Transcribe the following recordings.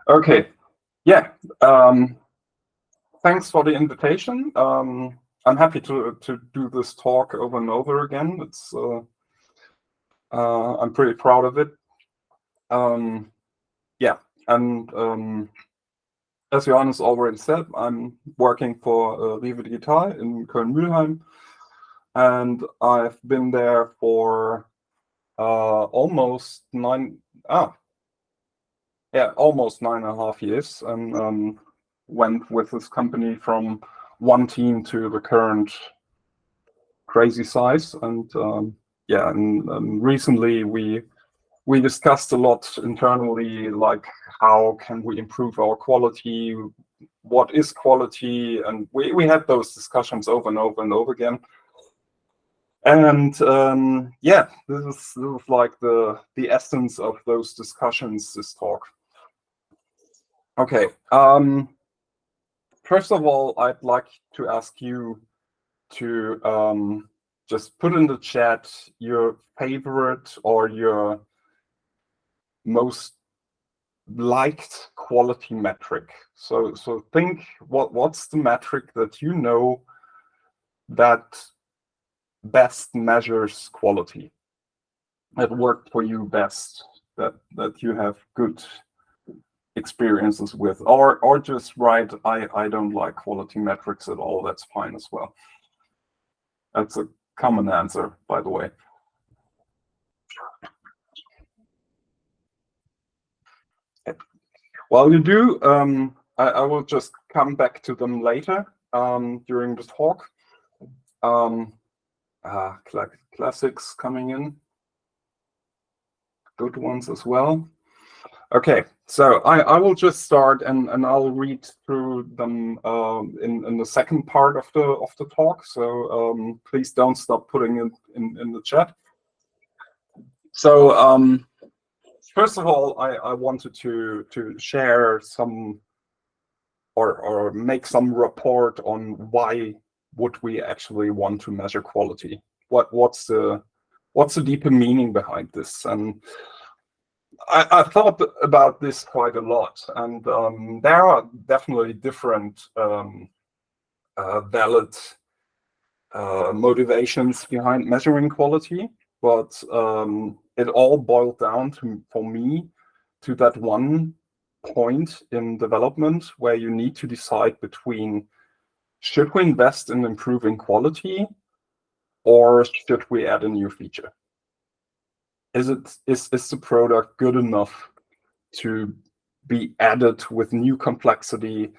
Okay. Yeah. Thanks for the invitation. I'm happy to do this talk over and over again. I'm pretty proud of it. Yeah, and as Johannes already said, I'm working for Rewe Digital in Köln-Mülheim, and I've been there for almost 9.5 years, and went with this company from one team to the current crazy size. And yeah, and recently we discussed a lot internally, like how can we improve our quality, what is quality, and we had those discussions over and over and over again. And yeah, this is like the essence of those discussions, this talk. Okay. First of all, I'd like to ask you to just put in the chat your favorite or your most liked quality metric. So think what's the metric that you know that best measures quality, that worked for you best, that you have good experiences with, or just write I don't like quality metrics at all. That's fine as well. That's a common answer, by the way. While you do, I will just come back to them later during the talk. Classics coming in, good ones as well. Okay, so I will just start and I'll read through them in the second part of the talk. So please don't stop putting it in the chat. So first of all, I wanted to share some or make some report on why would we actually want to measure quality. What's the deeper meaning behind this? And I thought about this quite a lot, and there are definitely different valid motivations behind measuring quality, but it all boiled down for me to that one point in development where you need to decide between should we invest in improving quality or should we add a new feature? Is the product good enough to be added with new complexity,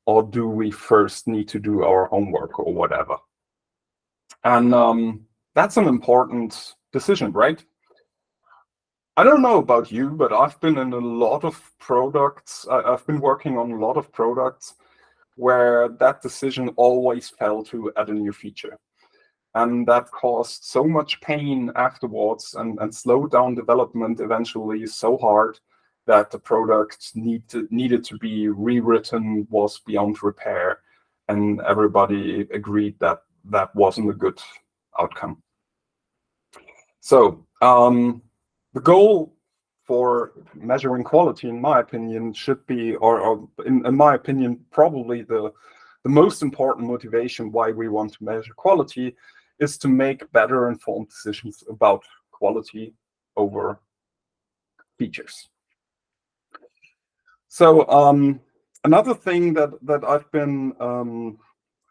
or do we first need to do our homework or whatever? And that's an important decision, right? I don't know about you, but I've been in a lot of products. I've been working on a lot of products where that decision always fell to add a new feature. And that caused so much pain afterwards and slowed down development eventually so hard that the product needed to be rewritten, was beyond repair, and everybody agreed that that wasn't a good outcome. So the goal for measuring quality, in my opinion, should be, or in my opinion, probably the most important motivation why we want to measure quality is to make better informed decisions about quality over features. So another thing that I've been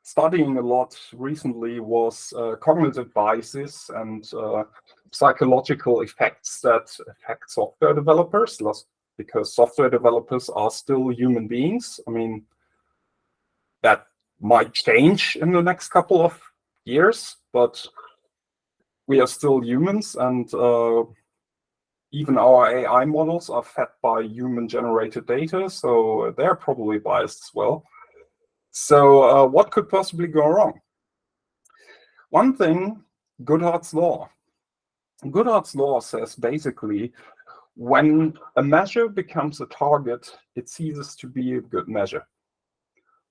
studying a lot recently was cognitive biases and psychological effects that affect software developers, because software developers are still human beings. I mean, that might change in the next couple of years, but we are still humans, and even our AI models are fed by human-generated data, so they're probably biased as well. So what could possibly go wrong? One thing, Goodhart's law. Goodhart's law says basically, when a measure becomes a target, it ceases to be a good measure.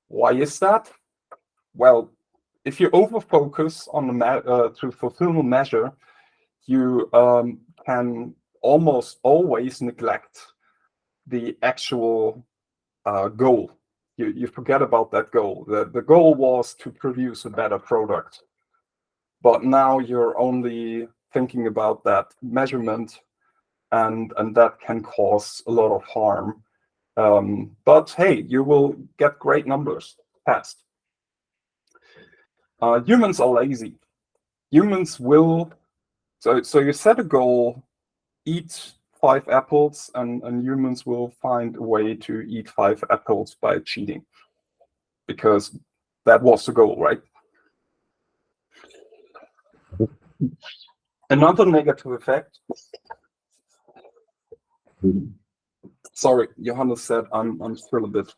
Why is that? Well, if you over-focus on to fulfill a measure, you can almost always neglect the actual goal. You forget about that goal. The goal was to produce a better product, but now you're only thinking about that measurement, and that can cause a lot of harm. But hey, you will get great numbers fast. Humans are lazy. Humans will, so you set a goal, eat 5 apples, and humans will find a way to eat 5 apples by cheating, because that was the goal, right? Another negative effect. Sorry, Johannes said I'm still a bit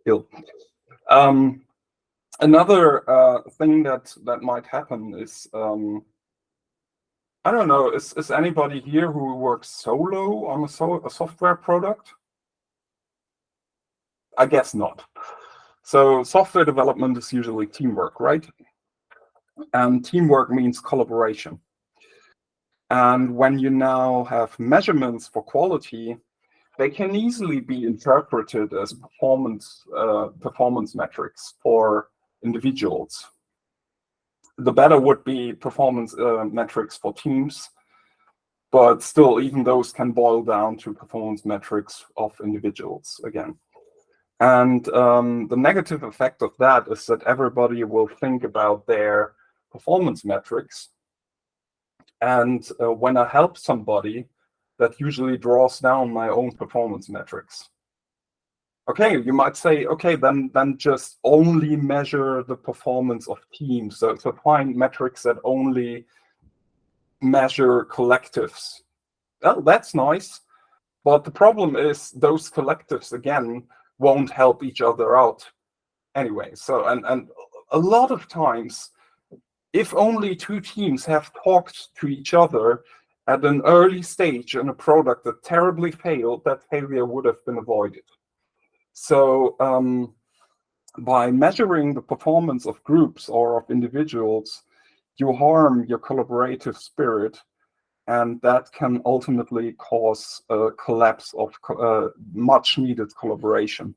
ill. Another thing that might happen is, I don't know, is anybody here who works solo on a software product? I guess not. So software development is usually teamwork, right? And teamwork means collaboration. And when you now have measurements for quality, they can easily be interpreted as performance metrics for individuals. The better would be performance metrics for teams, but still, even those can boil down to performance metrics of individuals again. And the negative effect of that is that everybody will think about their performance metrics. And when I help somebody, that usually draws down my own performance metrics. Okay, you might say, okay, then just only measure the performance of teams. So find metrics that only measure collectives. Well, that's nice. But the problem is those collectives, again, won't help each other out anyway. So, and a lot of times, if only 2 teams have talked to each other at an early stage in a product that terribly failed, that failure would have been avoided. So by measuring the performance of groups or of individuals, you harm your collaborative spirit, and that can ultimately cause a collapse of much needed collaboration.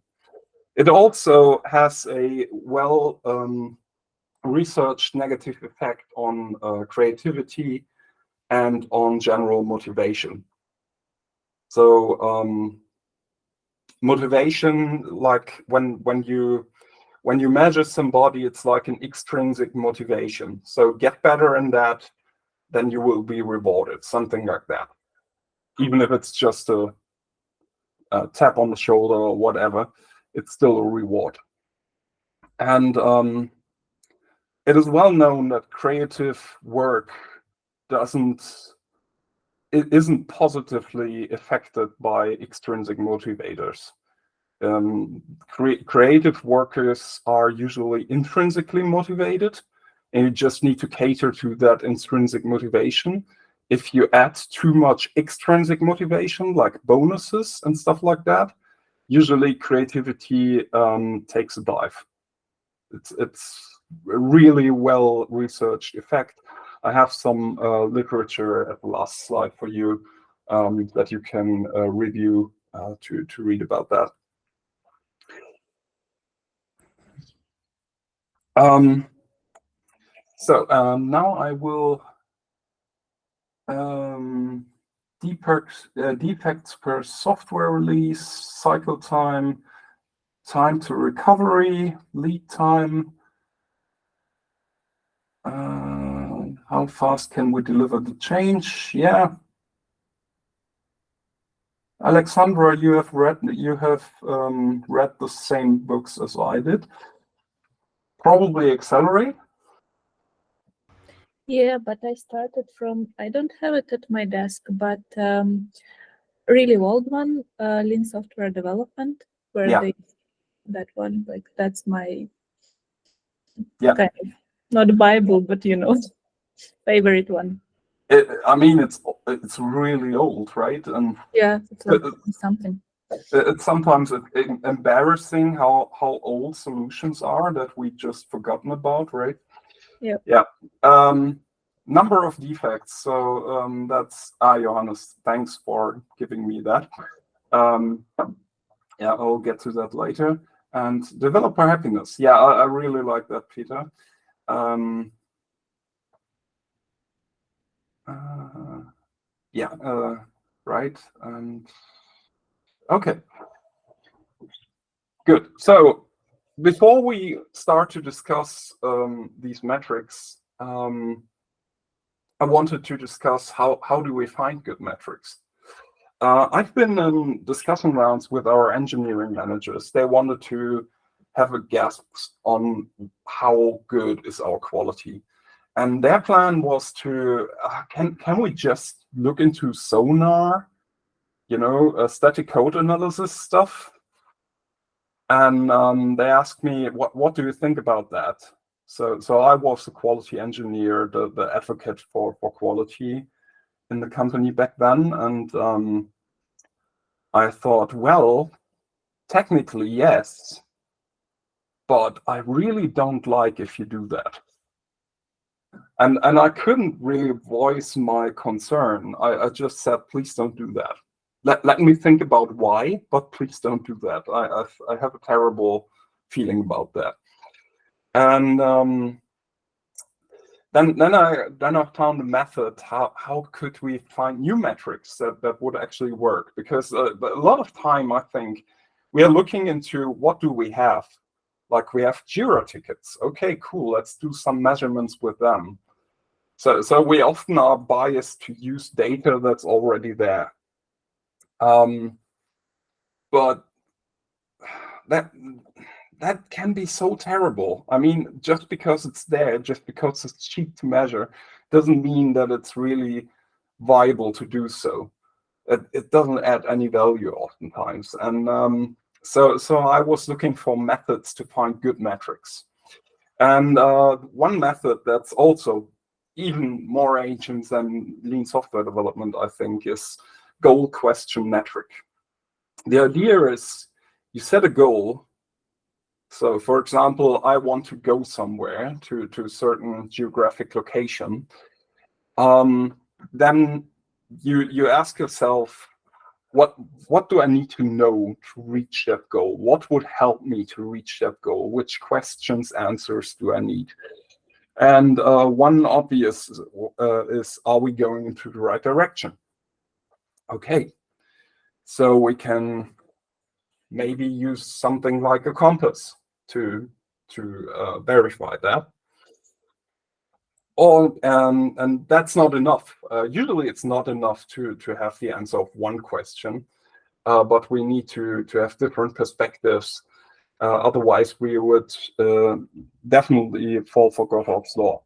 It also has a researched negative effect on creativity and on general motivation. So motivation, like when you measure somebody, it's like an extrinsic motivation. So get better in that, then you will be rewarded, something like that. Even if it's just a tap on the shoulder or whatever, it's still a reward. And it is well known that creative work isn't positively affected by extrinsic motivators. Creative workers are usually intrinsically motivated, and you just need to cater to that intrinsic motivation. If you add too much extrinsic motivation, like bonuses and stuff like that, usually creativity takes a dive. It's a really well-researched effect. I have some literature at the last slide for you that you can review to read about that. So now I will defects per software release, cycle time, time to recovery, lead time. How fast can we deliver the change? Yeah. Alexandra, you have read the same books as I did. Probably accelerate. Yeah, but I started from, I don't have it at my desk, but really old one, Lean Software Development, where that one, like that's my kind of, not Bible, but favorite one. I mean, it's really old, right? And yeah, it's like something. It's sometimes embarrassing how old solutions are that we just forgotten about, right? Yeah. Number of defects. So that's Johannes. Thanks for giving me that. Yeah, I'll get to that later. And developer happiness. Yeah, I really like that, Peter. Yeah, right. And okay, good. So before we start to discuss these metrics, I wanted to discuss how do we find good metrics. I've been in discussion rounds with our engineering managers. They wanted to have a guess on how good is our quality. And their plan was to, can we just look into Sonar, static code analysis stuff? And they asked me, what do you think about that? So I was the quality engineer, the advocate for quality in the company back then. And I thought, well, technically, yes, but I really don't like if you do that. And I couldn't really voice my concern. I just said, please don't do that. Let me think about why, but please don't do that. I have a terrible feeling about that. And then I found a method. How could we find new metrics that would actually work? Because a lot of time, I think, we are looking into what do we have. Like we have Jira tickets. Okay, cool. Let's do some measurements with them. So we often are biased to use data that's already there. But that can be so terrible. I mean, just because it's there, just because it's cheap to measure, doesn't mean that it's really viable to do so. It doesn't add any value oftentimes. And so I was looking for methods to find good metrics. And one method that's also even more ancient than lean software development, I think, is goal question metric. The idea is you set a goal. So, for example, I want to go somewhere to a certain geographic location. Then you ask yourself, what do I need to know to reach that goal? What would help me to reach that goal? Which questions, answers do I need? And one obvious is, are we going into the right direction? Okay, so we can maybe use something like a compass to verify that. Or and that's not enough. Usually, it's not enough to have the answer of one question, but we need to have different perspectives. Otherwise, we would definitely fall for Gotthart's law.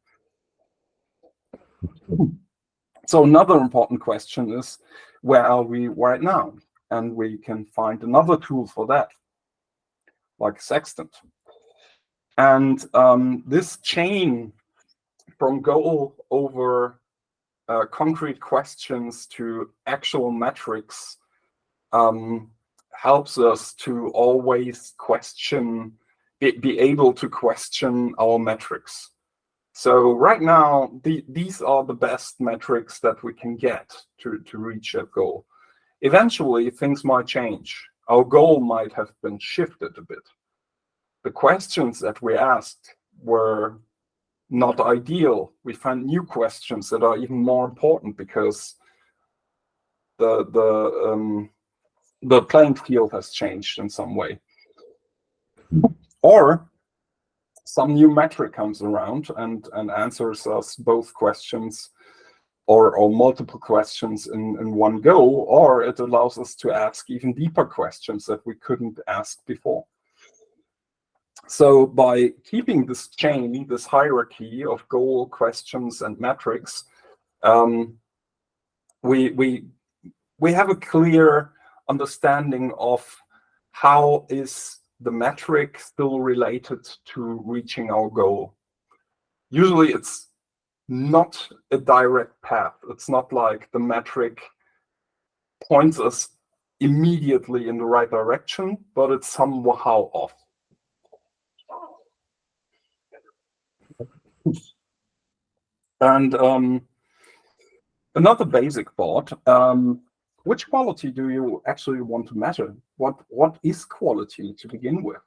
So another important question is, where are we right now? And we can find another tool for that, like Sextant. And this chain from goal over concrete questions to actual metrics helps us to always question, be able to question our metrics. So right now, these are the best metrics that we can get to reach that goal. Eventually, things might change. Our goal might have been shifted a bit. The questions that we asked were not ideal. We find new questions that are even more important because the playing field has changed in some way. Or some new metric comes around and answers us both questions or multiple questions in one go, or it allows us to ask even deeper questions that we couldn't ask before. So by keeping this chain, this hierarchy of goal, questions, and metrics, we have a clear understanding of how is the metric still related to reaching our goal. Usually it's not a direct path. It's not like the metric points us immediately in the right direction, but it's somehow off. And another basic thought, which quality do you actually want to measure? What is quality to begin with?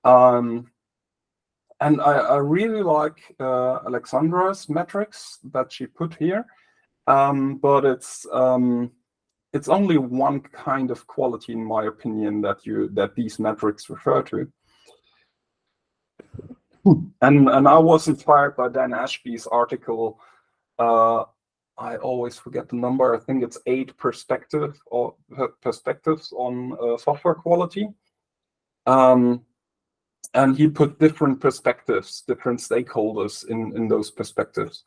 And I really like Alexandra's metrics that she put here, but it's only one kind of quality, in my opinion, that these metrics refer to. And I was inspired by Dan Ashby's article. I always forget the number. I think it's 8 perspectives on software quality. And he put different perspectives, different stakeholders in those perspectives.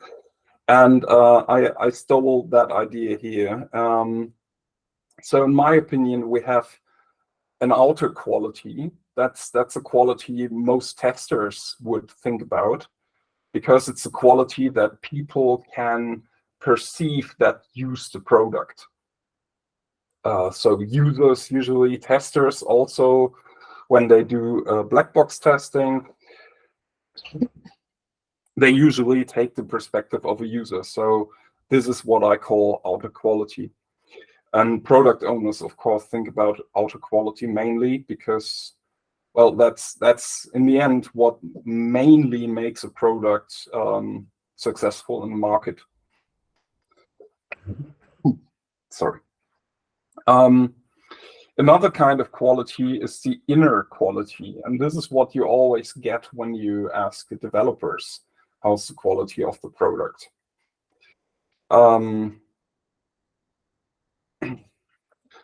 And I stole that idea here. So in my opinion, we have an outer quality. That's a quality most testers would think about, because it's a quality that people can perceive that use the product. So users, usually testers also, when they do black box testing, they usually take the perspective of a user. So this is what I call outer quality. And product owners, of course, think about outer quality mainly because, well, that's in the end what mainly makes a product successful in the market. Sorry. Another kind of quality is the inner quality, and this is what you always get when you ask the developers, how's the quality of the product?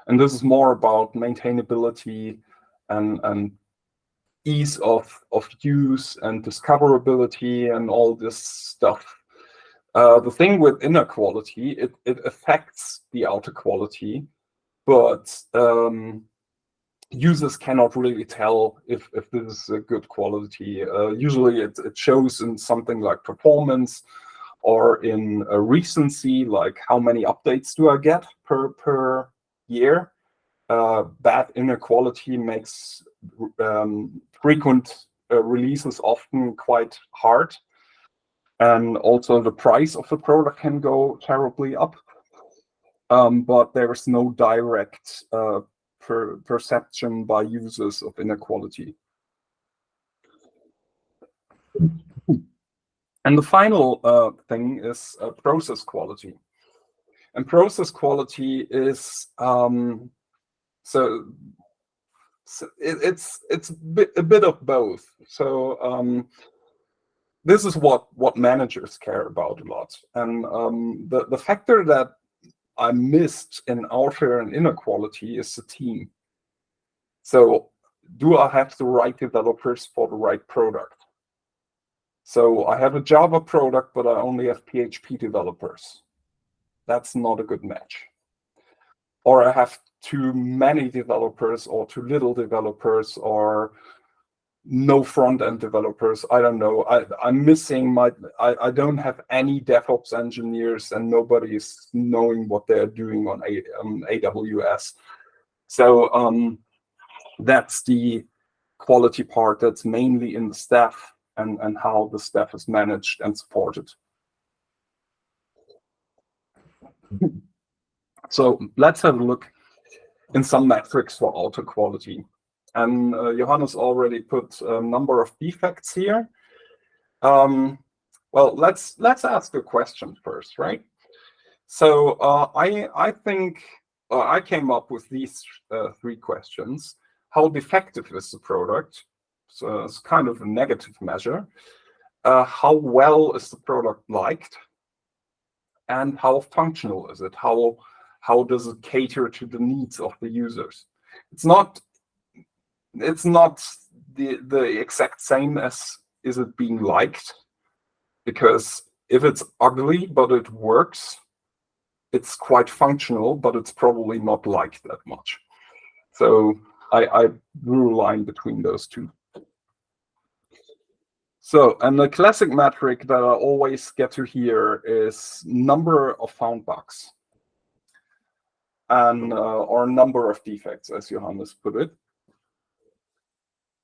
And this is more about maintainability and ease of use and discoverability and all this stuff. The thing with inner quality, it affects the outer quality, but users cannot really tell if this is a good quality. Usually it shows in something like performance or in a recency, like how many updates do I get per year. Bad inner quality makes frequent releases often quite hard. And also the price of the product can go terribly up. But there is no direct perception by users of inequality. And the final thing is process quality. And process quality is it's a bit of both. So this is what managers care about a lot. And the factor that I missed in outer and inner quality is the team. So do I have the right developers for the right product? So I have a Java product, but I only have PHP developers. That's not a good match. Or I have too many developers or too little developers or no front-end developers. I don't know. I'm missing I don't have any DevOps engineers and nobody is knowing what they're doing on AWS. So that's the quality part that's mainly in the staff and how the staff is managed and supported. So let's have a look in some metrics for outer quality. And Johannes already put a number of defects here. Well, let's ask a question first, right? So I think I came up with these 3 questions. How defective is the product? So it's kind of a negative measure. How well is the product liked? And how functional is it? How does it cater to the needs of the users? It's not the exact same as is it being liked, because if it's ugly but it works, it's quite functional, but it's probably not liked that much. So I drew a line between those two. So, and the classic metric that I always get to hear is number of found bugs and or number of defects, as Johannes put it.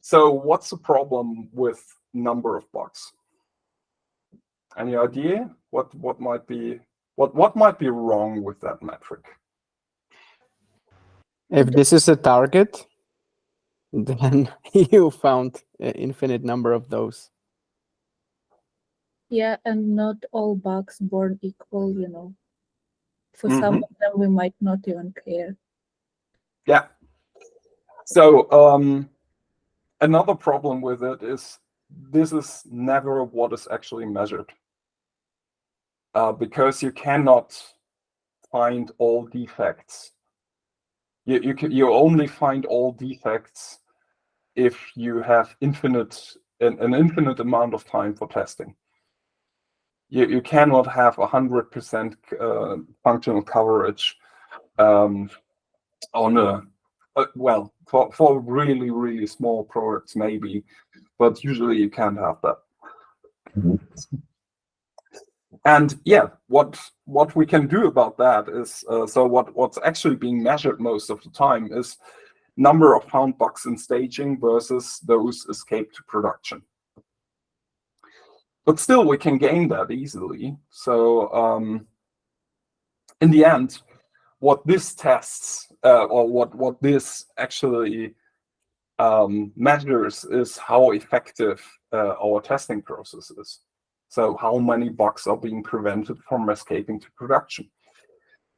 So what's the problem with number of bugs? Any idea what might be wrong with that metric? If this is a target, then you found an infinite number of those. Yeah, and not all bugs born equal, you know. For some of them, we might not even care. Yeah. So another problem with it is this is never what is actually measured, because you cannot find all defects. You only find all defects if you have an infinite amount of time for testing. You cannot have 100% functional coverage on well, for really, really small products maybe, but usually you can't have that. And yeah, what we can do about that is, so what's actually being measured most of the time is number of found bugs in staging versus those escaped to production. But still, we can gain that easily. So in the end, what this tests, or what this actually measures is how effective our testing process is. So how many bugs are being prevented from escaping to production.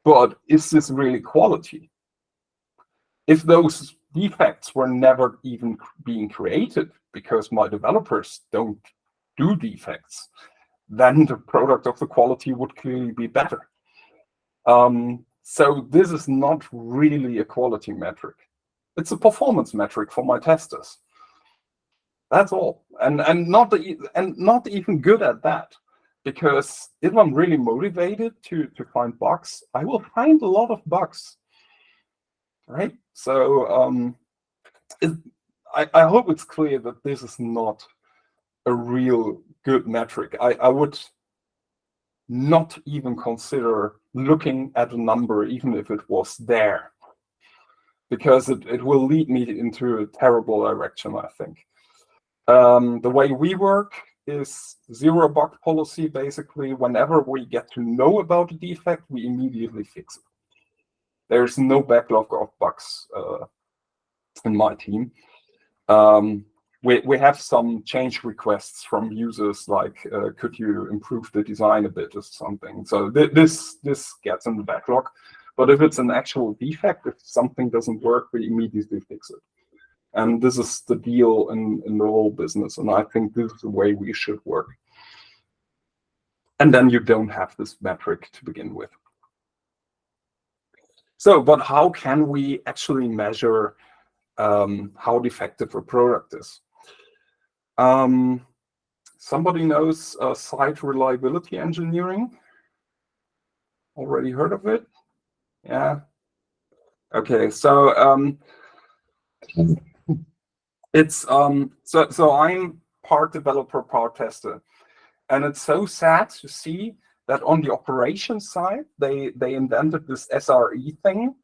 But is this really quality? If those defects were never even being created because my developers don't do defects, then the product of the quality would clearly be better. So this is not really a quality metric. It's a performance metric for my testers. That's all, and not even good at that, because if I'm really motivated to find bugs, I will find a lot of bugs, right? So I hope it's clear that this is not a real good metric. I would not even consider looking at a number, even if it was there, because it will lead me into a terrible direction, I think. The way we work is zero bug policy. Basically, whenever we get to know about a defect, we immediately fix it. There's no backlog of bugs in my team. We have some change requests from users, like could you improve the design a bit or something. So this gets in the backlog. But if it's an actual defect, if something doesn't work, we immediately fix it. And this is the deal in the whole business. And I think this is the way we should work. And then you don't have this metric to begin with. So, but how can we actually measure how defective a product is? Somebody knows site reliability engineering? Already heard of it? Yeah. Okay, so it's so I'm part developer, part tester, and it's so sad to see that on the operations side they invented this SRE thing,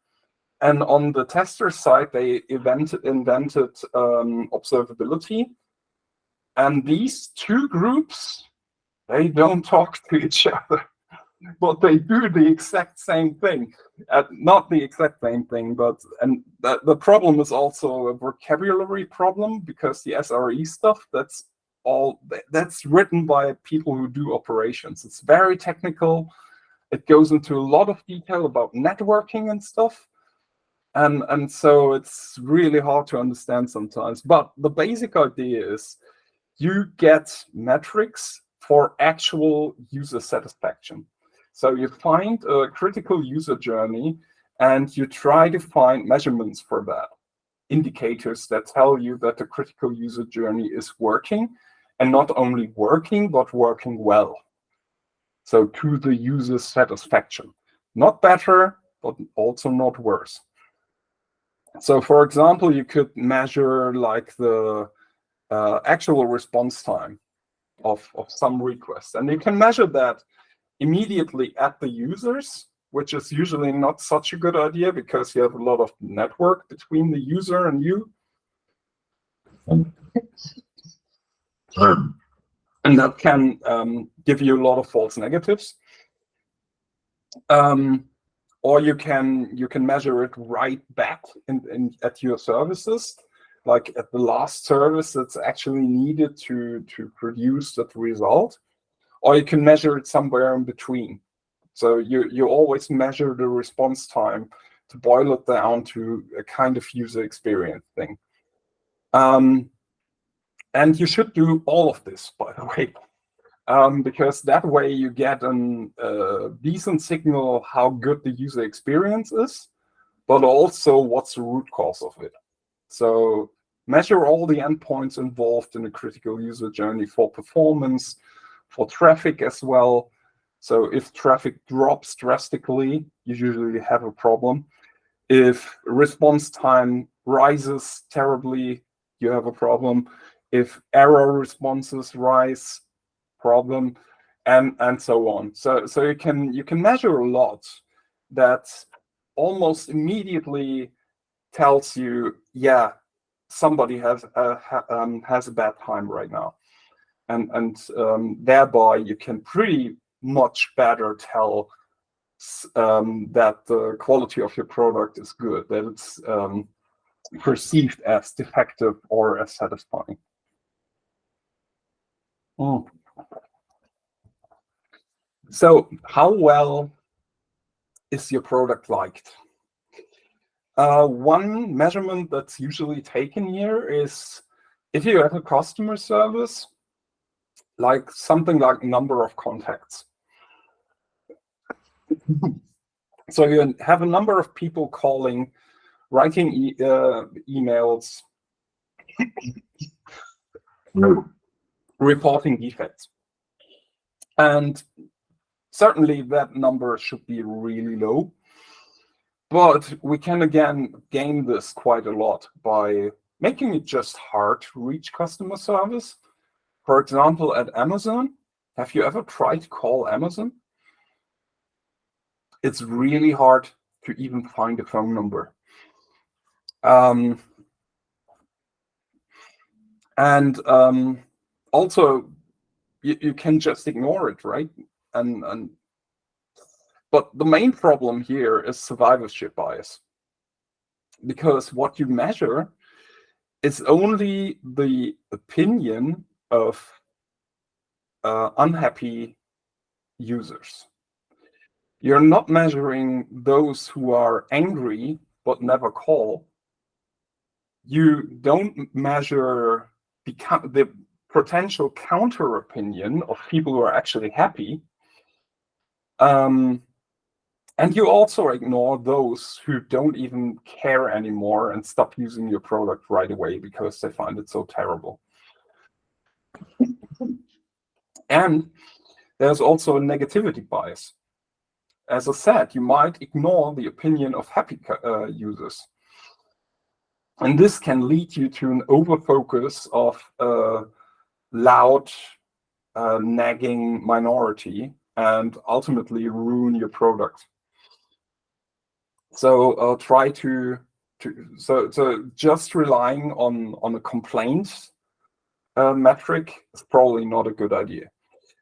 and on the tester side they invented observability, and these two groups, they don't talk to each other. But they do the exact same thing. Not the exact same thing, but the problem is also a vocabulary problem, because the SRE stuff, that's written by people who do operations. It's very technical. It goes into a lot of detail about networking and stuff. And so it's really hard to understand sometimes. But the basic idea is you get metrics for actual user satisfaction. So you find a critical user journey and you try to find measurements for that, indicators that tell you that the critical user journey is working, and not only working, but working well. So to the user's satisfaction. Not better, but also not worse. So for example, you could measure like the actual response time of some requests. And you can measure that immediately at the users, which is usually not such a good idea, because you have a lot of network between the user and you. And that can give you a lot of false negatives. or you can measure it right back at your services, like at the last service that's actually needed to produce that result, or you can measure it somewhere in between. So you always measure the response time to boil it down to a kind of user experience thing. And you should do all of this, by the way, because that way you get a decent signal of how good the user experience is, but also what's the root cause of it. So measure all the endpoints involved in a critical user journey for performance, for traffic as well. So if traffic drops drastically, you usually have a problem. If response time rises terribly, you have a problem. If error responses rise, problem, and so on. So you can measure a lot that almost immediately tells you, yeah, somebody has a bad time right now, and thereby you can pretty much better tell that the quality of your product is good, that it's perceived as defective or as satisfying. So how well is your product liked? One measurement that's usually taken here is if you have a customer service, like something like number of contacts. So you have a number of people calling, writing emails, reporting defects. And certainly that number should be really low. But we can again gain this quite a lot by making it just hard to reach customer service. For example, at Amazon, have you ever tried to call Amazon? It's really hard to even find a phone number. Also, you can just ignore it, right? But the main problem here is survivorship bias, because what you measure is only the opinion of unhappy users. You're not measuring those who are angry but never call. You don't measure the potential counter opinion of people who are actually happy. And you also ignore those who don't even care anymore and stop using your product right away because they find it so terrible. And there's also a negativity bias. As I said, you might ignore the opinion of happy users. And this can lead you to an overfocus of a loud, nagging minority and ultimately ruin your product. So try to just relying on a complaint metric is probably not a good idea,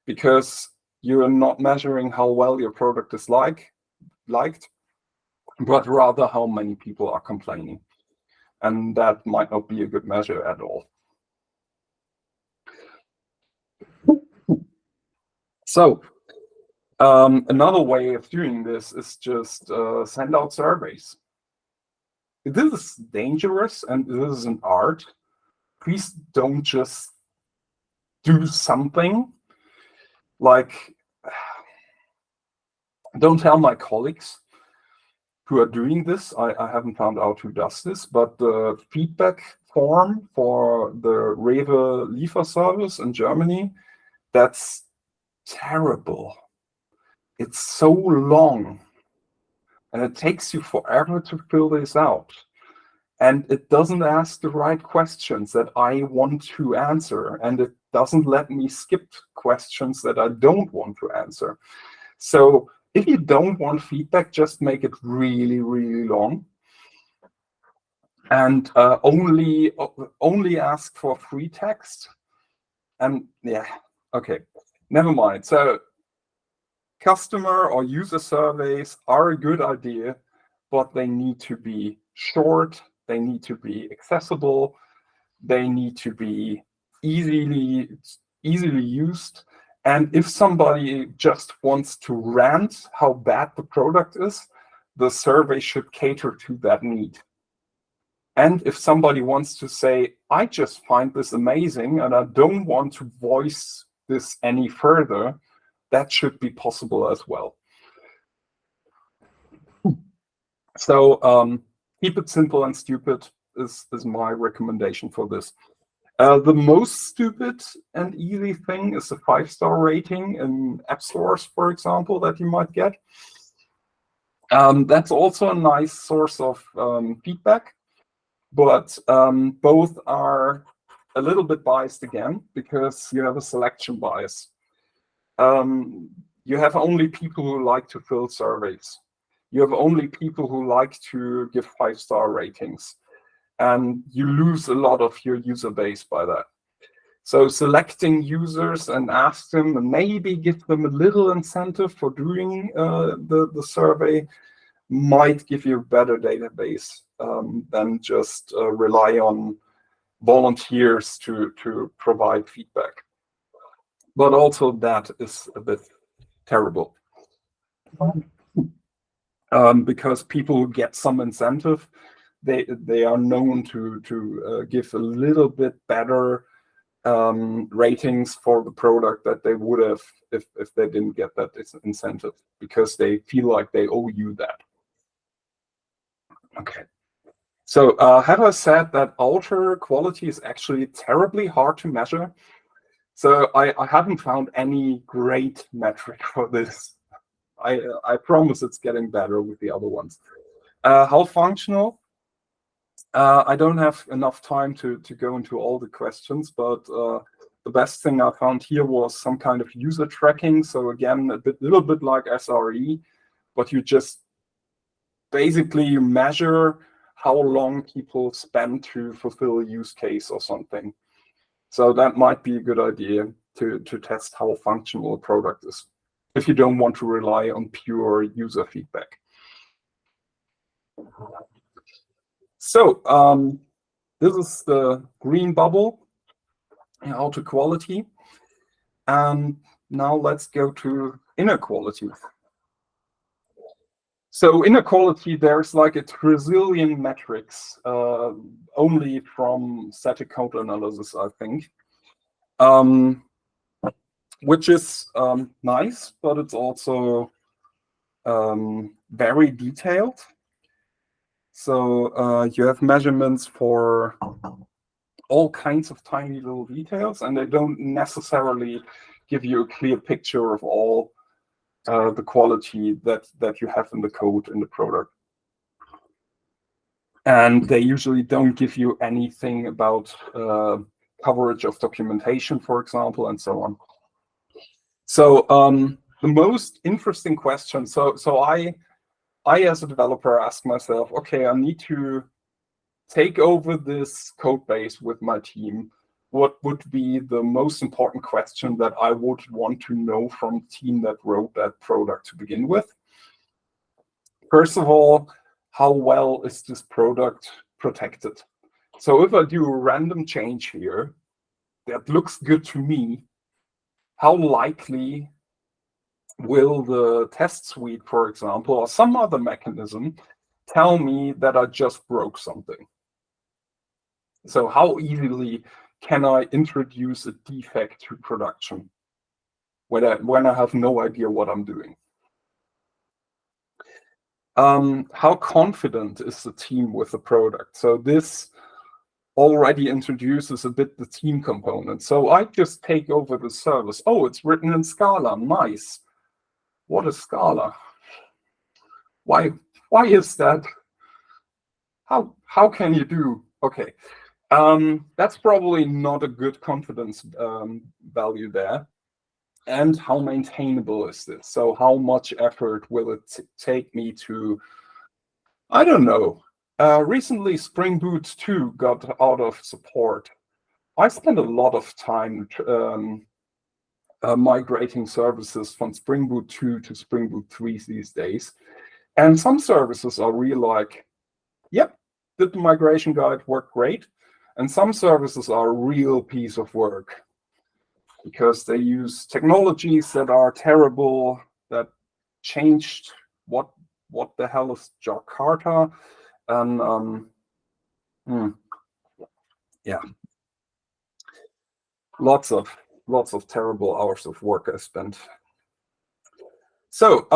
because you're not measuring how well your product is liked, but rather how many people are complaining. And that might not be a good measure at all. So another way of doing this is just send out surveys. This is dangerous and this is an art. Please don't just do something. Like, don't tell my colleagues who are doing this. I haven't found out who does this, but the feedback form for the Rewe Lieferservice in Germany, that's terrible. It's so long and it takes you forever to fill this out. And it doesn't ask the right questions that I want to answer. And it doesn't let me skip questions that I don't want to answer. So if you don't want feedback, just make it really, really long. And only ask for free text. And yeah, okay, never mind. So customer or user surveys are a good idea, but they need to be short, they need to be accessible, they need to be easily used. And if somebody just wants to rant how bad the product is, the survey should cater to that need. And if somebody wants to say, I just find this amazing and I don't want to voice this any further, that should be possible as well. So keep it simple and stupid is my recommendation for this. The most stupid and easy thing is a 5-star rating in app stores, for example, that you might get. That's also a nice source of feedback, but both are a little bit biased again, because you have a selection bias. You have only people who like to fill surveys. You have only people who like to give 5-star ratings. And you lose a lot of your user base by that. So selecting users and ask them and maybe give them a little incentive for doing the survey might give you a better database than just rely on volunteers to provide feedback. But also that is a bit terrible. Because people who get some incentive, they are known to give a little bit better ratings for the product that they would have if they didn't get that incentive, because they feel like they owe you that. Okay. So have I said that outer quality is actually terribly hard to measure? So I haven't found any great metric for this. I promise it's getting better with the other ones. How functional? I don't have enough time to go into all the questions, but the best thing I found here was some kind of user tracking. So again, little bit like SRE, but you just basically you measure how long people spend to fulfill a use case or something. So that might be a good idea to test how functional a product is, if you don't want to rely on pure user feedback. So this is the green bubble, outer quality. And now let's go to inner quality. So inner quality, there's like a trillion metrics, only from static code analysis, I think, which is nice, but it's also very detailed. So you have measurements for all kinds of tiny little details, and they don't necessarily give you a clear picture of all the quality that you have in the code in the product. And they usually don't give you anything about coverage of documentation, for example, and so on. So the most interesting question, so I as a developer ask myself, okay, I need to take over this code base with my team. What would be the most important question that I would want to know from the team that wrote that product to begin with? First of all, how well is this product protected? So if I do a random change here that looks good to me, how likely will the test suite, for example, or some other mechanism tell me that I just broke something? So how easily can I introduce a defect to production when I have no idea what I'm doing? How confident is the team with the product? So this already introduces a bit the team component. So I just take over the service. Oh, it's written in Scala. Nice. What is Scala? Why is that? How can you do? Okay. That's probably not a good confidence value there. And how maintainable is this? So how much effort will it take me to, I don't know. Recently, Spring Boot 2 got out of support. I spent a lot of time migrating services from Spring Boot 2 to Spring Boot 3 these days. And some services are really like, yep, did the migration guide work great? And some services are a real piece of work because they use technologies that are terrible, that changed what the hell is Jakarta, and yeah, lots of terrible hours of work I spent. So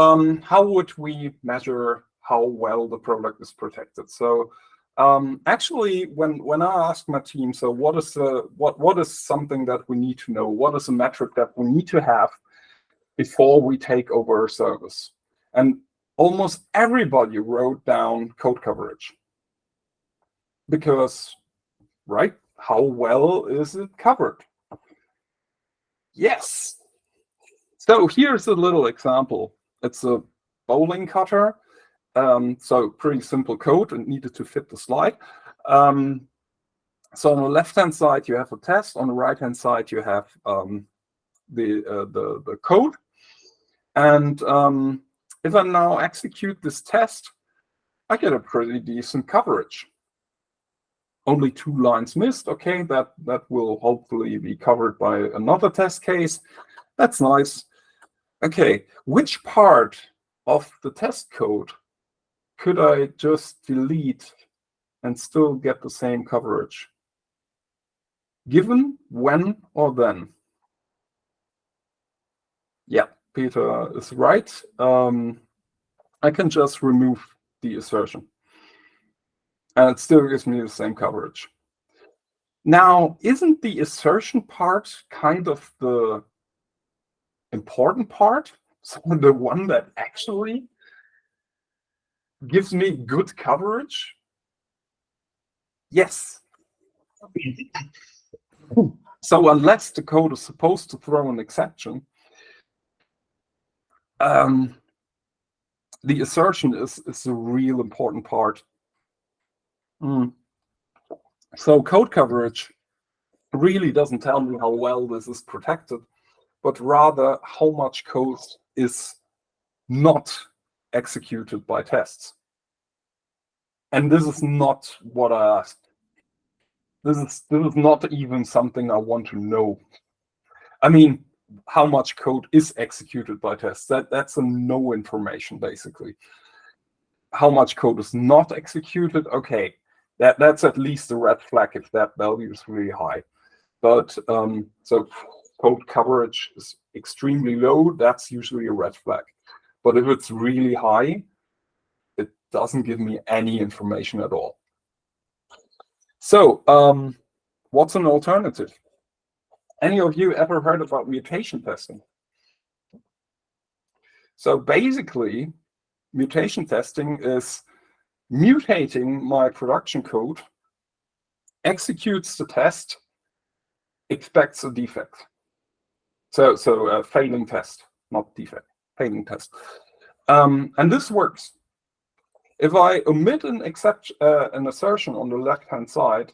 how would we measure how well the product is protected? So actually, when I ask my team, so what is something that we need to know? What is a metric that we need to have before we take over a service? And almost everybody wrote down code coverage. Because, right, how well is it covered? Yes. So here's a little example. It's a bowling cutter. So pretty simple code and needed to fit the slide. So on the left-hand side, you have a test. On the right-hand side, you have the code. And if I now execute this test, I get a pretty decent coverage. Only 2 lines missed. Okay, that will hopefully be covered by another test case. That's nice. Okay, which part of the test code could I just delete and still get the same coverage? Given, when, or then? Yeah, Peter is right. I can just remove the assertion. And it still gives me the same coverage. Now, isn't the assertion part kind of the important part? So the one that actually gives me good coverage? Yes. So unless the code is supposed to throw an exception, the assertion is a real important part. So code coverage really doesn't tell me how well this is protected, but rather how much code is not executed by tests. And this is not what I asked. This is not even something I want to know. I mean, how much code is executed by tests? That's a no information, basically. How much code is not executed? Okay, that's at least a red flag if that value is really high. But so code coverage is extremely low, that's usually a red flag. But if it's really high, it doesn't give me any information at all. So what's an alternative? Any of you ever heard about mutation testing? So basically, mutation testing is mutating my production code, executes the test, expects a defect. So a failing test, not defect, failing test. And this works. If I omit an assertion on the left-hand side,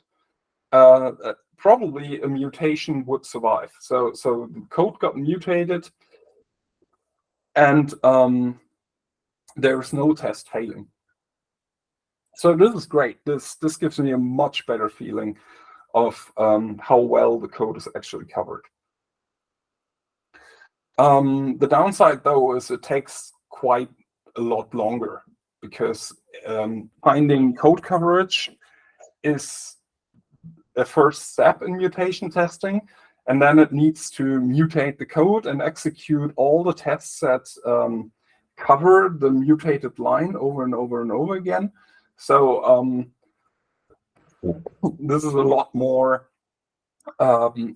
probably a mutation would survive. So the code got mutated, and there is no test failing. So this is great. This gives me a much better feeling of how well the code is actually covered. The downside, though, is it takes quite a lot longer because finding code coverage is a first step in mutation testing, and then it needs to mutate the code and execute all the tests that cover the mutated line over and over and over again. So this is a lot more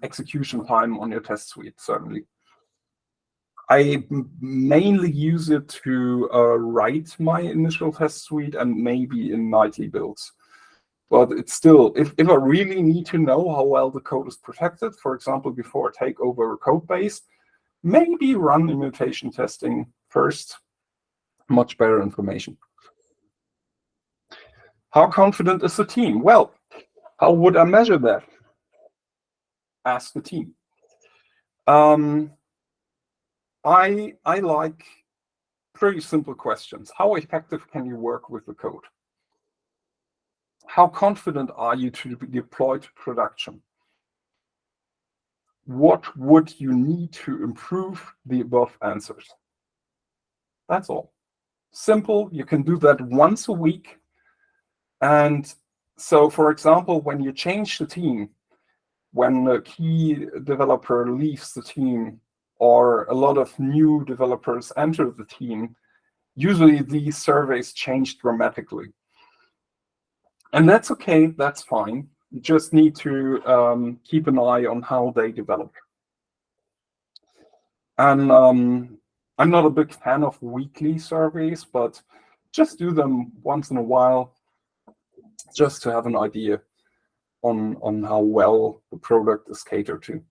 execution time on your test suite, certainly. I mainly use it to write my initial test suite and maybe in nightly builds. But it's still, if I really need to know how well the code is protected, for example, before I take over a code base, maybe run the mutation testing first. Much better information. How confident is the team? Well, how would I measure that? Ask the team. I like pretty simple questions. How effective can you work with the code? How confident are you to be deployed to production? What would you need to improve the above answers? That's all. Simple. You can do that once a week. And so, for example, when you change the team, when a key developer leaves the team or a lot of new developers enter the team, usually these surveys change dramatically. And that's okay, that's fine. You just need to keep an eye on how they develop. And I'm not a big fan of weekly surveys, but just do them once in a while, just to have an idea on how well the product is catered to.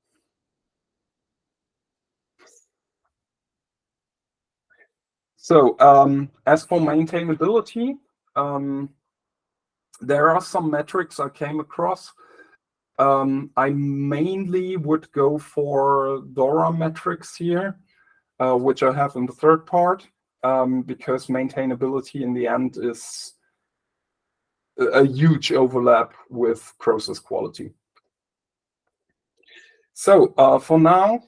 So as for maintainability, there are some metrics I came across. I mainly would go for DORA metrics here, which I have in the third part, because maintainability in the end is a huge overlap with process quality. So for now,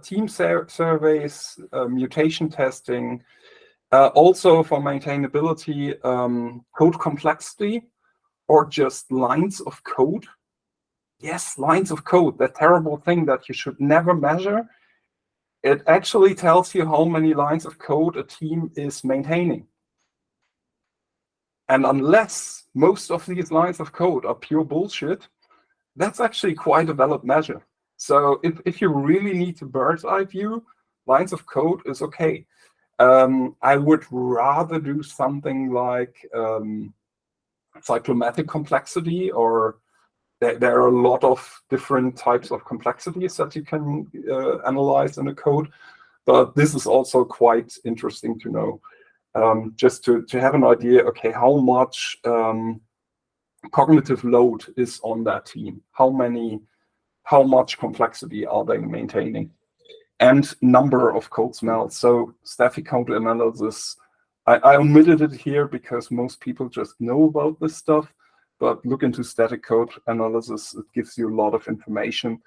team surveys, mutation testing, also for maintainability, code complexity, or just lines of code. Yes, lines of code, that terrible thing that you should never measure. It actually tells you how many lines of code a team is maintaining. And unless most of these lines of code are pure bullshit, that's actually quite a valid measure. So if you really need a bird's eye view, lines of code is okay. I would rather do something like cyclomatic complexity, or there are a lot of different types of complexities that you can analyze in a code. But this is also quite interesting to know. Just to have an idea, okay, how much cognitive load is on that team? How much complexity are they maintaining? And number of code smells. So static code analysis, I omitted it here because most people just know about this stuff, but look into static code analysis. It gives you a lot of information.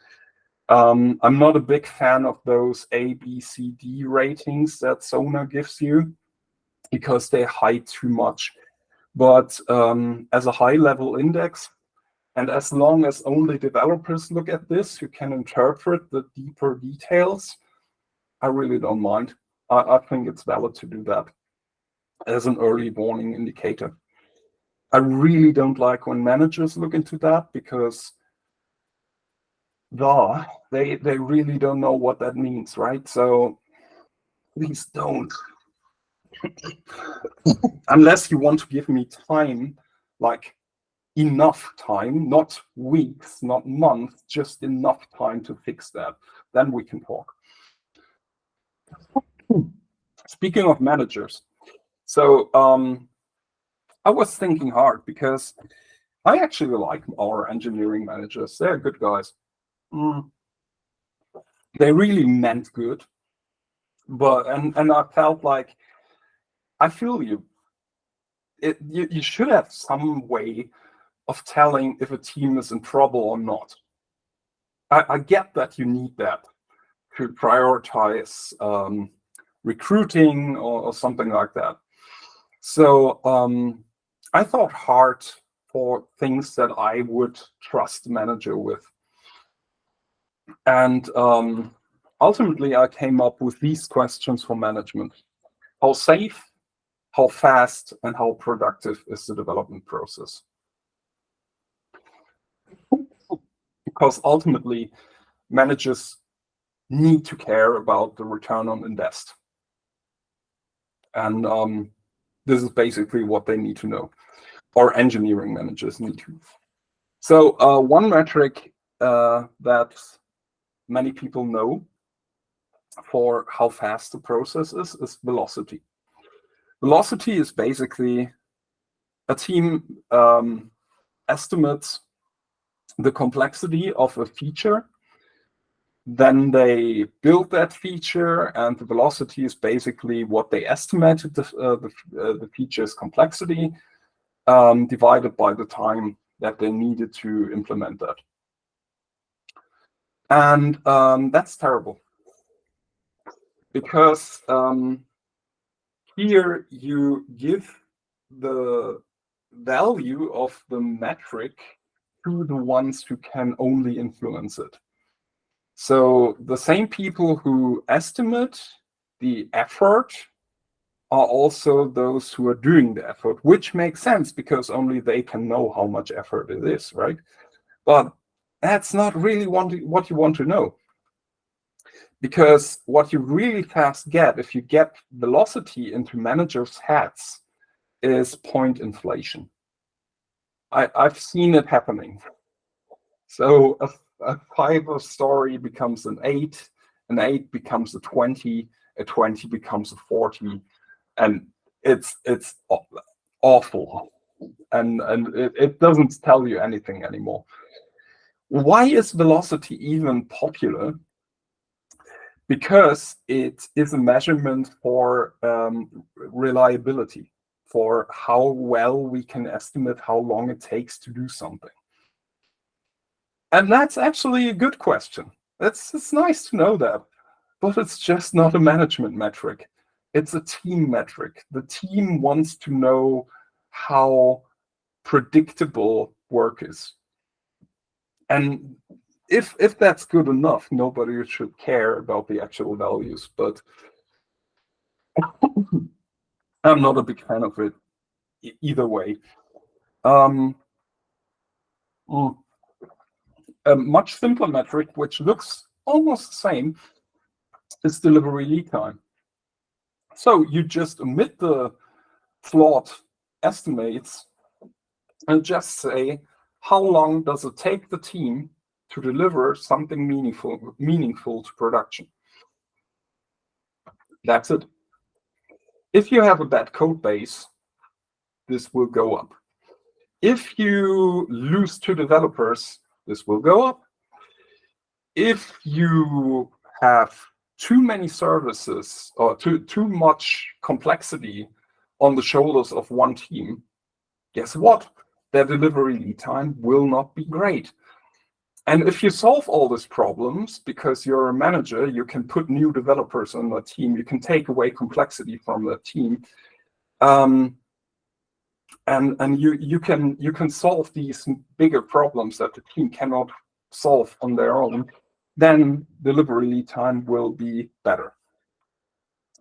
I'm not a big fan of those A, B, C, D ratings that Sonar gives you, because they hide too much. But as a high-level index, and as long as only developers look at this, who can interpret the deeper details, I really don't mind. I think it's valid to do that as an early warning indicator. I really don't like when managers look into that, because they really don't know what that means, right? So please don't. Unless you want to give me time, like enough time, not weeks, not months, just enough time to fix that, then we can talk. Speaking of managers, so I was thinking hard, because I actually like our engineering managers. They're good guys. They really meant good, but and I felt like, I feel you. You should have some way of telling if a team is in trouble or not. I get that you need that to prioritize recruiting or something like that. So I thought hard for things that I would trust the manager with. And ultimately, I came up with these questions for management. How safe, how fast, and how productive is the development process? Because ultimately, managers need to care about the return on invest. And this is basically what they need to know, or engineering managers need to. So one metric that many people know for how fast the process is velocity. Velocity is basically a team estimates the complexity of a feature Then they build that feature, and the velocity is basically what they estimated the feature's complexity divided by the time that they needed to implement that. And that's terrible, because here you give the value of the metric to the ones who can only influence it. So the same people who estimate the effort are also those who are doing the effort, which makes sense because only they can know how much effort it is, right? But that's not really what you want to know. Because what you really fast get, if you get velocity into managers' heads, is point inflation. I've seen it happening. So a 5 story becomes an 8 becomes a 20 becomes a 40, and it's awful, and it doesn't tell you anything anymore. Why is velocity even popular? Because it is a measurement for reliability, for how well we can estimate how long it takes to do something. And that's actually a good question. It's nice to know that, but it's just not a management metric. It's a team metric. The team wants to know how predictable work is. And if that's good enough, nobody should care about the actual values. But I'm not a big fan of it either way. A much simpler metric, which looks almost the same, is delivery lead time. So you just omit the flawed estimates and just say, how long does it take the team to deliver something meaningful to production? That's it. If you have a bad code base, this will go up. If you lose 2 developers, this will go up. If you have too many services or too much complexity on the shoulders of one team, guess what? Their delivery lead time will not be great. And if you solve all these problems, because you're a manager, you can put new developers on the team, you can take away complexity from the team, and you can solve these bigger problems that the team cannot solve on their own, then delivery lead time will be better.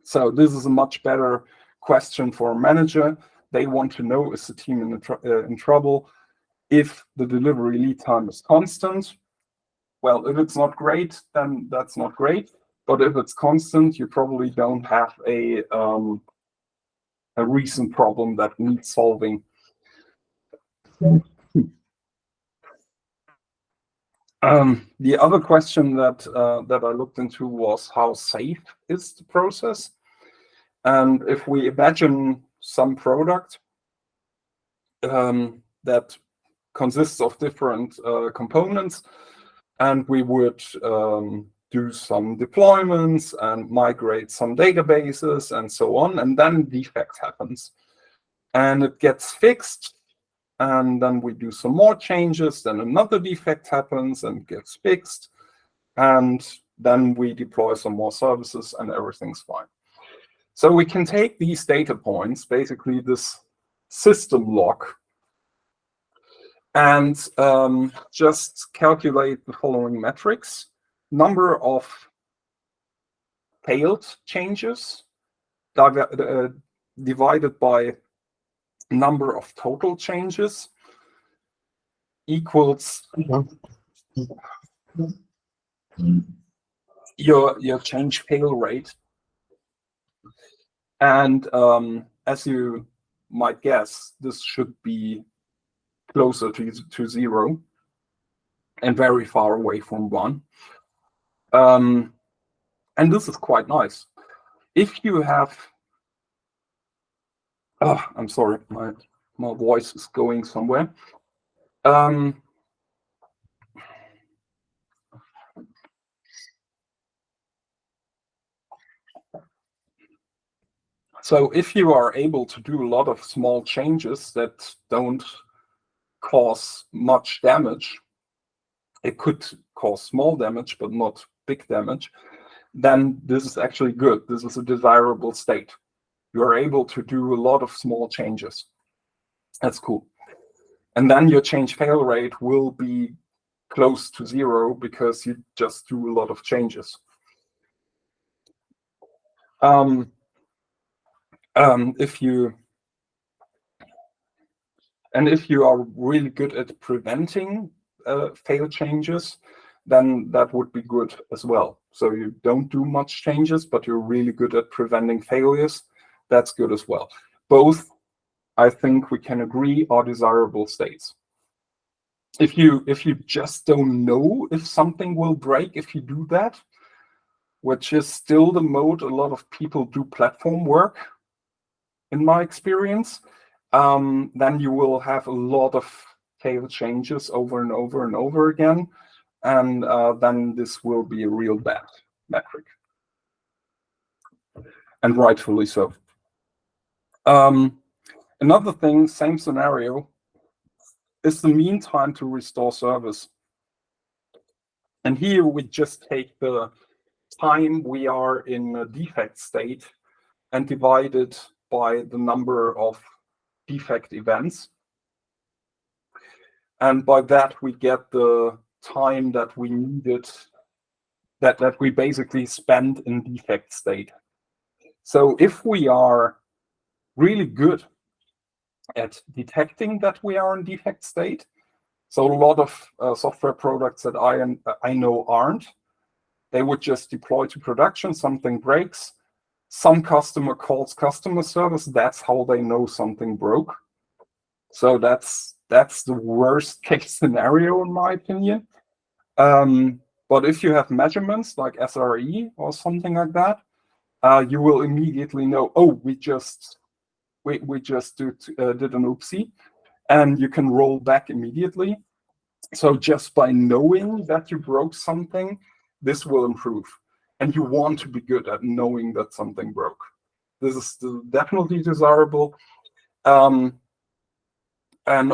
So this is a much better question for a manager. They want to know, is the team in trouble? If the delivery lead time is constant, well, if it's not great, then that's not great. But if it's constant, you probably don't have a recent problem that needs solving. The other question that I looked into was, how safe is the process? And if we imagine some product that consists of different components, and we would do some deployments and migrate some databases and so on, and then defect happens. And it gets fixed, and then we do some more changes, then another defect happens and gets fixed, and then we deploy some more services and everything's fine. So we can take these data points, basically this system log, and just calculate the following metrics: number of failed changes divided by number of total changes equals your change fail rate. And as you might guess, this should be closer to 0 and very far away from 1. And this is quite nice. If you have, I'm sorry, my voice is going somewhere. So if you are able to do a lot of small changes that don't cause much damage, it could cause small damage, but not big damage, then this is actually good. This is a desirable state. You are able to do a lot of small changes. That's cool. And then your change fail rate will be close to 0 because you just do a lot of changes. If you are really good at preventing fail changes, then that would be good as well. So you don't do much changes, but you're really good at preventing failures. That's good as well. Both, I think we can agree, are desirable states. If you just don't know if something will break if you do that, which is still the mode a lot of people do platform work, in my experience, then you will have a lot of fail changes over and over and over again, and then this will be a real bad metric, and rightfully so. Another thing, same scenario, is the mean time to restore service. And here we just take the time we are in a defect state and divide it by the number of defect events. And by that, we get the time that we needed, that we basically spent in defect state. So if we are really good at detecting that we are in defect state, so a lot of software products that I know aren't, they would just deploy to production, something breaks, some customer calls customer service, that's how they know something broke. So that's the worst case scenario, in my opinion. But if you have measurements like SRE or something like that, you will immediately know, oh, we just did an oopsie, and you can roll back immediately. So just by knowing that you broke something, this will improve. And you want to be good at knowing that something broke. This is definitely desirable. And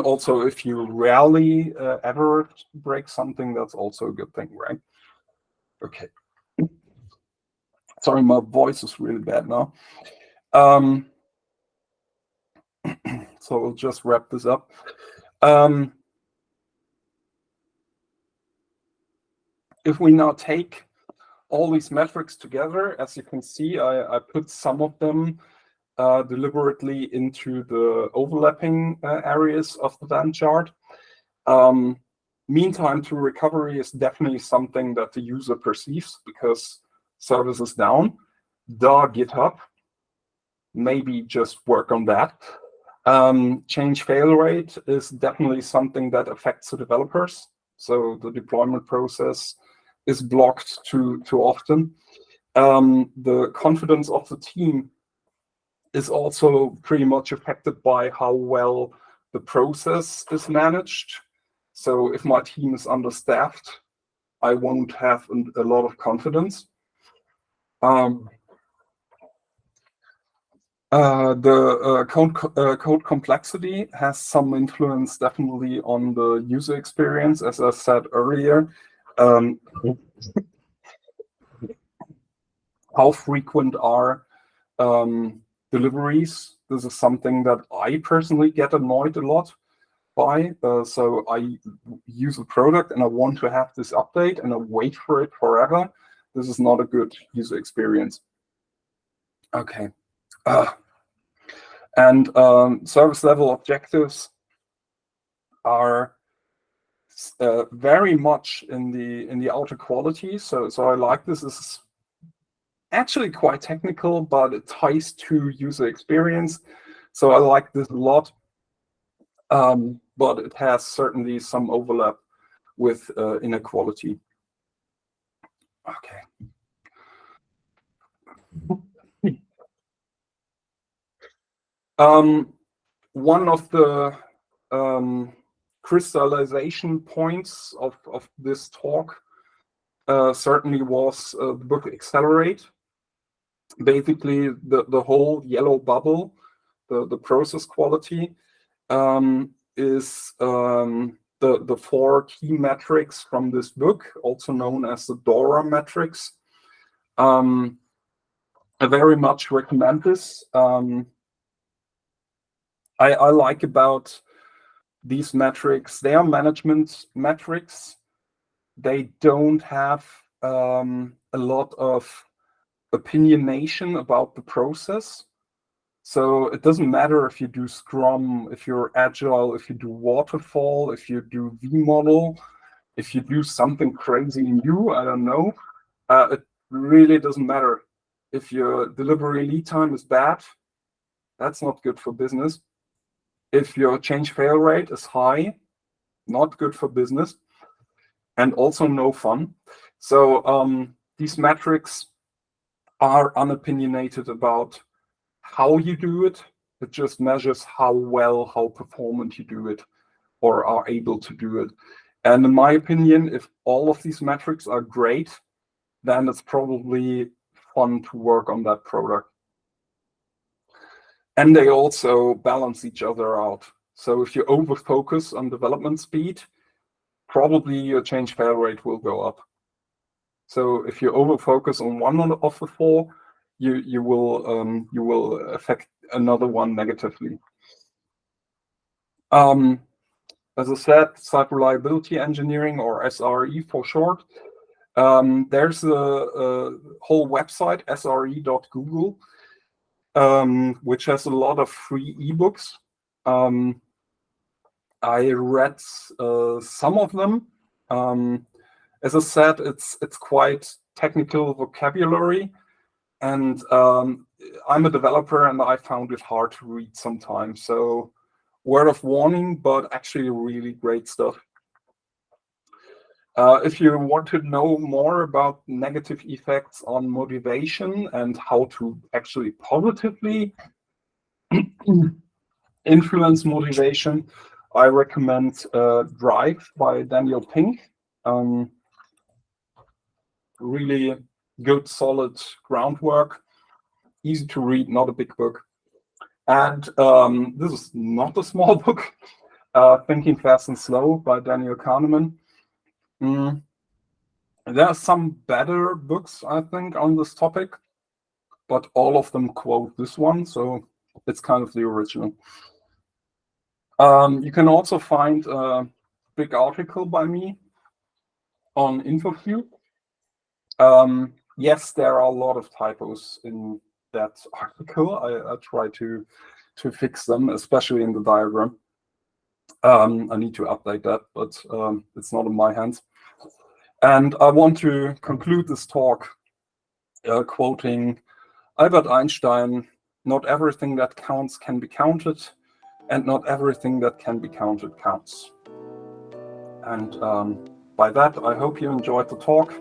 also, if you rarely ever break something, that's also a good thing, right? Okay. Sorry, my voice is really bad now. So we'll just wrap this up. If we now take all these metrics together, as you can see, I put some of them deliberately into the overlapping areas of the Gantt chart. Mean time to recovery is definitely something that the user perceives because service is down. GitHub, maybe just work on that. Change fail rate is definitely something that affects the developers. So the deployment process is blocked too often. The confidence of the team is also pretty much affected by how well the process is managed. So if my team is understaffed, I won't have a lot of confidence. The code complexity has some influence definitely on the user experience, as I said earlier. How frequent are deliveries? This is something that I personally get annoyed a lot by. So I use a product and I want to have this update and I wait for it forever. This is not a good user experience. Okay. And service level objectives are very much in the outer quality. So I like this. This is actually quite technical, but it ties to user experience. So I like this a lot. But it has certainly some overlap with inequality. Okay. One of the crystallization points of this talk certainly was the book Accelerate. basically the whole yellow bubble, the process quality, is the 4 key metrics from this book, also known as the DORA metrics. I very much recommend this. I like about these metrics, they are management metrics. They don't have a lot of opinionation about the process. So it doesn't matter if you do Scrum, if you're Agile, if you do Waterfall, if you do V-Model, if you do something crazy new, I don't know. It really doesn't matter. If your delivery lead time is bad, that's not good for business. If your change fail rate is high, not good for business, and also no fun. So these metrics are unopinionated about how you do it. It just measures how well, how performant you do it or are able to do it. And in my opinion, if all of these metrics are great, then it's probably fun to work on that product. And they also balance each other out. So if you over-focus on development speed, probably your change fail rate will go up. So if you over-focus on one of the 4, you will affect another one negatively. As I said, site reliability engineering, or SRE for short. There's a whole website, sre.google, which has a lot of free ebooks. I read some of them. As I said, it's quite technical vocabulary, and I'm a developer, and I found it hard to read sometimes. So, word of warning, but actually really great stuff. If you want to know more about negative effects on motivation and how to actually positively influence motivation, I recommend Drive by Daniel Pink. Really good, solid groundwork, easy to read, not a big book. And this is not a small book, Thinking Fast and Slow by Daniel Kahneman. There are some better books, I think, on this topic, but all of them quote this one, so it's kind of the original. You can also find a big article by me on InfoQ. Yes, there are a lot of typos in that article. I try to fix them, especially in the diagram. I need to update that, but it's not in my hands. And I want to conclude this talk quoting Albert Einstein: "Not everything that counts can be counted, and not everything that can be counted counts." And by that, I hope you enjoyed the talk.